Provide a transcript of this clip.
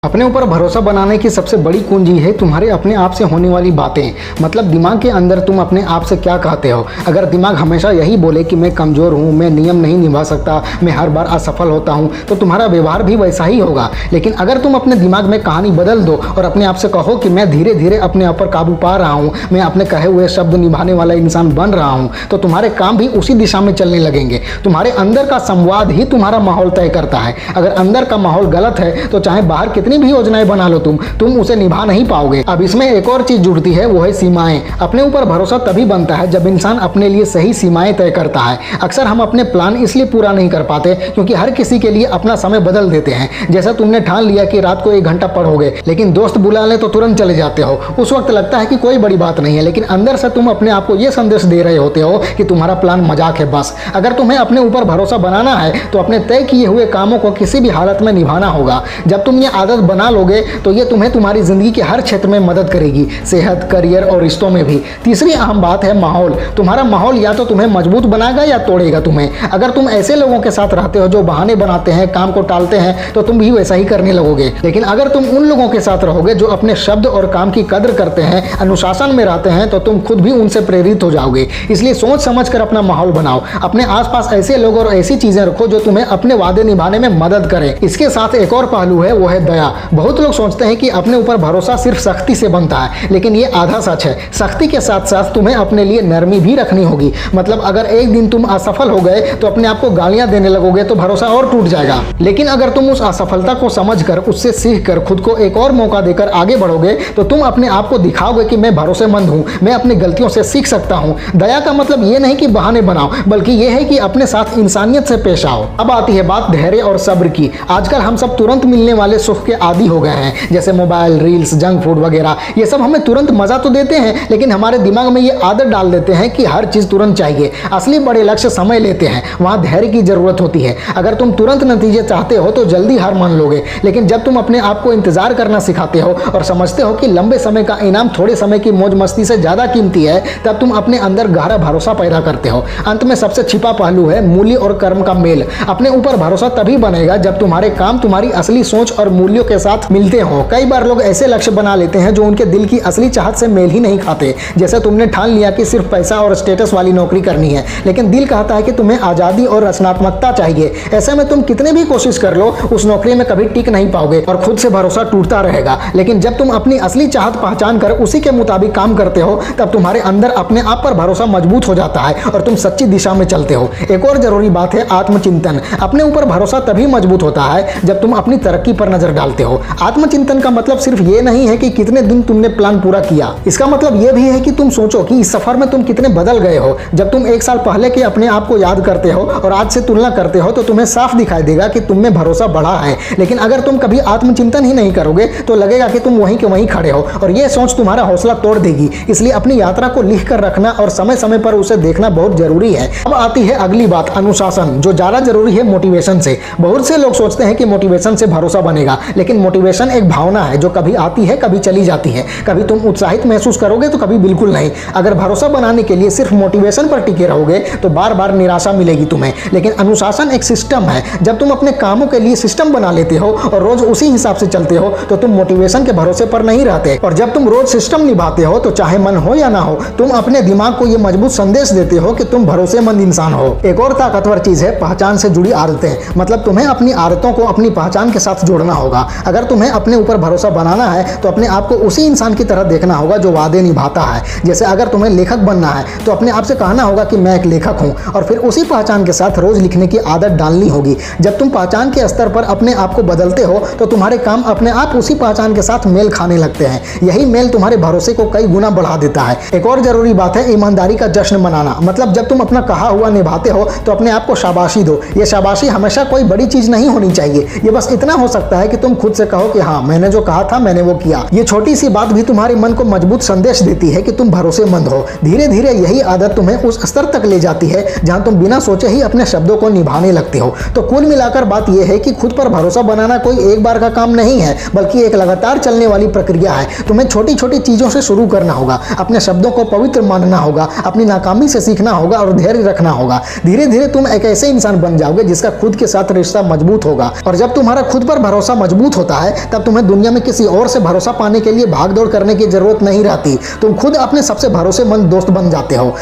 अपने ऊपर भरोसा बनाने की सबसे बड़ी कुंजी है तुम्हारे अपने आप से होने वाली बातें। मतलब दिमाग के अंदर तुम अपने आप से क्या कहते हो। अगर दिमाग हमेशा यही बोले कि मैं कमज़ोर हूँ, मैं नियम नहीं निभा सकता, मैं हर बार असफल होता हूँ, तो तुम्हारा व्यवहार भी वैसा ही होगा। लेकिन अगर तुम अपने दिमाग में कहानी बदल दो और अपने आप से कहो कि मैं धीरे धीरे अपने ऊपर काबू पा रहा हूँ, मैं अपने कहे हुए शब्द निभाने वाला इंसान बन रहा हूँ, तो तुम्हारे काम भी उसी दिशा में चलने लगेंगे। तुम्हारे अंदर का संवाद ही तुम्हारा माहौल तय करता है। अगर अंदर का माहौल गलत है तो चाहे बाहर कितनी भी योजनाएं बना लो तुम उसे निभा नहीं पाओगे। अब इसमें एक और चीज जुड़ती है, वो है सीमाएं। अपने ऊपर भरोसा तभी बनता है जब इंसान अपने लिए सही सीमाएं तय करता है। अक्सर हम अपने प्लान इसलिए पूरा नहीं कर पाते क्योंकि हर किसी के लिए अपना समय बदल देते हैं। जैसा तुमने ठान लिया कि रात को 1 घंटा पढ़ोगे, लेकिन दोस्त बुला ले तो तुरंत चले जाते हो। उस वक्त लगता है कि कोई बड़ी बात नहीं है, लेकिन अंदर से तुम अपने आप को यह संदेश दे रहे होते हो कि तुम्हारा प्लान मजाक है बस। अगर तुम्हें अपने ऊपर भरोसा बनाना है तो अपने तय किए हुए कामों को किसी भी हालत में निभाना होगा। जब तुम ये आदत बना लोगे तो ये तुम्हें तुम्हारी जिंदगी के हर क्षेत्र में मदद करेगी, सेहत, करियर और रिश्तों में भी। तीसरी अहम बात है माहौल। तुम्हारा माहौल या तो तुम्हें मजबूत बनाएगा या तोड़ेगा तुम्हें। अगर तुम ऐसे लोगों के साथ रहते हो जो बहाने बनाते हैं, काम को टालते हैं, तो तुम भी वैसा ही करने लगोगे। लेकिन अगर तुम उन लोगों के साथ रहोगे जो अपने शब्द और काम की कद्र करते हैं, अनुशासन में रहते हैं, तो तुम खुद भी उनसे प्रेरित हो जाओगे। इसलिए सोच समझ कर अपना माहौल बनाओ। अपने आसपास ऐसे लोग और ऐसी चीजें रखो जो तुम्हें अपने वादे निभाने में मदद करें। इसके साथ एक और पहलू है, वो है दया। बहुत लोग सोचते हैं कि अपने ऊपर भरोसा सिर्फ सख्ती से बनता है, लेकिन ये आधा सच है। सख्ती के साथ साथ तुम्हें अपने लिए नरमी भी रखनी होगी। मतलब अगर एक दिन तुम असफल हो गए तो अपने आप को गालियां देने लगोगे तो भरोसा और टूट जाएगा। लेकिन अगर तुम उस असफलता को समझकर, उससे सीख कर खुद को एक और मौका देकर आगे बढ़ोगे तो तुम अपने आप को दिखाओगे कि मैं भरोसेमंद हूँ, मैं अपनी गलतियों से सीख सकता हूँ। दया का मतलब ये नहीं कि बहाने बनाओ, बल्कि ये है कि अपने साथ इंसानियत से पेश आओ। अब आती है बात धैर्य और सब्र की। आजकल हम सब तुरंत मिलने वाले सुख के आदी हो गए हैं, जैसे मोबाइल, रील्स, जंक फूड वगैरह। ये सब हमें तुरंत मजा तो देते हैं, लेकिन हमारे दिमाग में ये आदत डाल देते हैं कि हर चीज तुरंत चाहिए। असली बड़े लक्ष्य समय लेते हैं, वहां धैर्य की जरूरत होती है। अगर तुम तुरंत नतीजे चाहते हो तो जल्दी हार मान लोगे, लेकिन जब तुम अपने आप को इंतजार करना सिखाते हो और समझते हो कि लंबे समय का इनाम थोड़े समय की मौज मस्ती से ज्यादा कीमती है, तब तुम अपने अंदर गहरा भरोसा पैदा करते हो। अंत में सबसे छिपा पहलू है मूल्य और कर्म का मेल। अपने ऊपर भरोसा तभी बनेगा जब तुम्हारे काम तुम्हारी असली सोच और मूल्यों के साथ मिलते हो। कई बार लोग ऐसे लक्ष्य बना लेते हैं जो उनके दिल की असली चाहत से मेल ही नहीं खाते। जैसे तुमने ठान लिया कि सिर्फ पैसा और स्टेटस वाली नौकरी करनी है, लेकिन दिल कहता है कि तुम्हें आजादी और रचनात्मकता चाहिए। ऐसे में तुम कितने भी कोशिश कर लो, उस नौकरी में कभी टिक नहीं पाओगे और खुद से भरोसा टूटता रहेगा। लेकिन जब तुम अपनी असली चाहत पहचान कर उसी के मुताबिक काम करते हो, तब तुम्हारे अंदर अपने आप पर भरोसा मजबूत हो जाता है और तुम सच्ची दिशा में चलते हो। एक और जरूरी बात है आत्मचिंतन। अपने ऊपर भरोसा तभी मजबूत होता है जब तुम अपनी तरक्की पर नजर डालते हो। आत्मचिंतन का मतलब सिर्फ ये नहीं है कि कितने दिन तुमने प्लान पूरा किया। इसका मतलब यह भी है कि तुम सोचो कि इस सफर में तुम कितने बदल गए हो। जब तुम 1 साल पहले के अपने आप को याद करते हो और आज से तुलना करते हो, तो तुम्हें साफ दिखाई देगा कि तुम में भरोसा बढ़ा है। लेकिन अगर तुम कभी आत्मचिंतन ही नहीं करोगे तो लगेगा कि तुम वहीं के वहीं खड़े हो, और यह सोच तुम्हारा हौसला तोड़ देगी। इसलिए अपनी यात्रा को लिख कर रखना और समय समय पर उसे देखना बहुत जरूरी है। अब आती है अगली बात, अनुशासन, जो ज्यादा जरूरी है मोटिवेशन से। बहुत से लोग सोचते हैं कि मोटिवेशन से भरोसा बनेगा, लेकिन मोटिवेशन एक भावना है जो कभी आती है, कभी चली जाती है। कभी तुम उत्साहित महसूस करोगे तो कभी बिल्कुल नहीं। अगर भरोसा बनाने के लिए सिर्फ मोटिवेशन पर टिके रहोगे तो बार बार निराशा मिलेगी तुम्हें। लेकिन अनुशासन एक सिस्टम है। जब तुम अपने कामों के लिए सिस्टम बना लेते हो और रोज उसी हिसाब से चलते हो तो तुम मोटिवेशन के भरोसे पर नहीं रहते। और जब तुम रोज सिस्टम निभाते हो तो चाहे मन हो या ना हो, तुम अपने दिमाग को यह मजबूत संदेश देते हो कि तुम भरोसेमंद इंसान हो। एक और ताकतवर चीज है पहचान से जुड़ी आदतें। मतलब तुम्हें अपनी आदतों को अपनी पहचान के साथ जोड़ना होगा। अगर तुम्हें अपने ऊपर भरोसा बनाना है तो अपने आप को उसी इंसान की तरह देखना होगा जो वादे निभाता है। जैसे अगर तुम्हें लेखक बनना है तो अपने आप से कहना होगा कि मैं एक लेखक हूं, और फिर उसी पहचान के साथ रोज लिखने की आदत डालनी होगी। जब तुम पहचान के स्तर पर अपने आप को बदलते हो तो तुम्हारे काम अपने आप उसी पहचान के साथ मेल खाने लगते हैं। यही मेल तुम्हारे भरोसे को कई गुना बढ़ा देता है। एक और जरूरी बात है ईमानदारी का जश्न मनाना। मतलब जब तुम अपना कहा हुआ निभाते हो तो अपने आप को शाबाशी दो। ये शाबाशी हमेशा कोई बड़ी चीज नहीं होनी चाहिए। ये बस इतना हो सकता है कि तुम खुद से कहो कि हाँ, मैंने जो कहा था मैंने वो किया। ये छोटी सी बात भी तुम्हारे मन को मजबूत संदेश देती है कि तुम भरोसेमंद हो। धीरे धीरे यही आदत तुम्हें उस स्तर तक ले जाती है जहां तुम बिना सोचे ही अपने शब्दों को निभाने लगते हो। तो कुल मिलाकर बात यह है कि खुद पर भरोसा बनाना कोई एक बार का काम नहीं है, बल्कि एक लगातार चलने वाली प्रक्रिया है। तुम्हें छोटी छोटी चीजों से शुरू करना होगा, अपने शब्दों को पवित्र मानना होगा, अपनी नाकामी से सीखना होगा और धैर्य रखना होगा। धीरे धीरे तुम एक ऐसे इंसान बन जाओगे जिसका खुद के साथ रिश्ता मजबूत होगा। और जब तुम्हारा खुद पर भरोसा मजबूत मजबूत होता है तब तुम्हें दुनिया में किसी और से भरोसा पाने के लिए भाग दौड़ करने की जरूरत नहीं रहती। तुम खुद अपने सबसे भरोसेमंद दोस्त बन जाते हो।